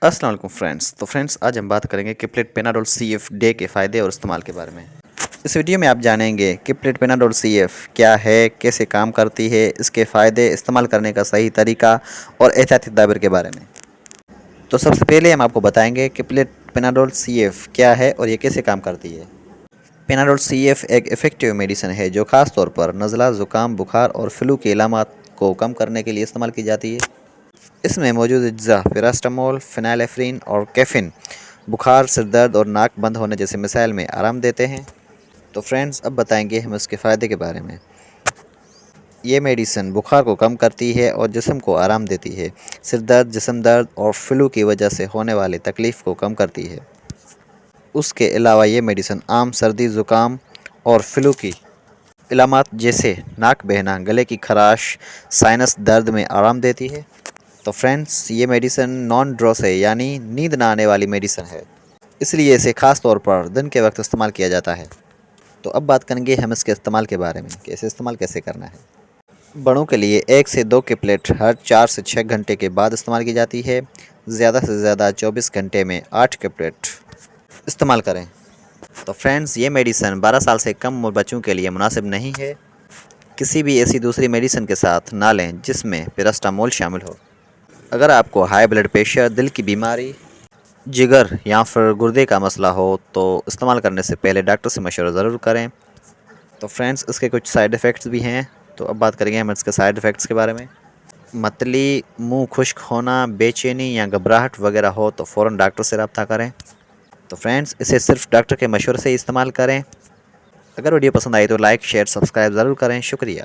السلام علیکم friends. Friends آج ہم بات کریں گے couplet Panadol C F day کے فائدے اور استعمال کے بارے میں. اس ویڈیو میں آپ جانیں گے کپلیٹ پیناڈول سی ایف کیا ہے، کیسے کام کرتی ہے، اس کے فائدے، استعمال کرنے کا صحیح طریقہ اور احتیاطی تدابیر کے بارے میں. تو سب سے پہلے ہم آپ کو بتائیں گے کپلیٹ پیناڈول سی ایف کیا ہے اور یہ کیسے کام کرتی ہے. پیناڈول سی ایف ایک ایفیکٹیو میڈیسن ہے جو خاص طور پر نزلہ، زکام، بخار اور فلو کے علامات کو کم کرنے کے لیے استعمال کی جاتی ہے. اس میں موجود اجزاء پیراسٹامول، فینائلفرین اور کیفین بخار، سر درد اور ناک بند ہونے جیسے مسائل میں آرام دیتے ہیں. تو فرینڈز اب بتائیں گے ہم اس کے فائدے کے بارے میں. یہ میڈیسن بخار کو کم کرتی ہے اور جسم کو آرام دیتی ہے. سر درد، جسم درد اور فلو کی وجہ سے ہونے والی تکلیف کو کم کرتی ہے. اس کے علاوہ یہ میڈیسن عام سردی، زکام اور فلو کی علامات جیسے ناک بہنا، گلے کی خراش، سائنس درد میں آرام دیتی ہے. تو فرینڈز یہ میڈیسن نان ڈرگس ہے، یعنی نیند نہ آنے والی میڈیسن ہے، اس لیے اسے خاص طور پر دن کے وقت استعمال کیا جاتا ہے. تو اب بات کریں گے ہم اس کے استعمال کے بارے میں کہ اسے استعمال کیسے کرنا ہے. بڑوں کے لیے 1 سے 2 کپلیٹ ہر 4 سے 6 گھنٹے کے بعد استعمال کی جاتی ہے. زیادہ سے زیادہ 24 گھنٹے میں 8 کپلیٹ استعمال کریں. تو فرینڈز یہ میڈیسن 12 سال سے کم عمر بچوں کے لیے مناسب نہیں ہے. کسی بھی ایسی دوسری میڈیسن کے ساتھ نہ لیں جس میں پیراسٹامول شامل ہو. اگر آپ کو ہائی بلڈ پریشر، دل کی بیماری، جگر یا پھر گردے کا مسئلہ ہو تو استعمال کرنے سے پہلے ڈاکٹر سے مشورہ ضرور کریں. تو فرینڈز اس کے کچھ سائیڈ ایفیکٹس بھی ہیں، تو اب بات کریں گے ہم اس کے سائیڈ ایفیکٹس کے بارے میں. متلی، منہ خشک ہونا، بے چینی یا گھبراہٹ وغیرہ ہو تو فوراً ڈاکٹر سے رابطہ کریں. تو فرینڈز اسے صرف ڈاکٹر کے مشورے سے ہی استعمال کریں. اگر ویڈیو پسند آئی تو لائک، شیئر، سبسکرائب ضرور کریں. شکریہ.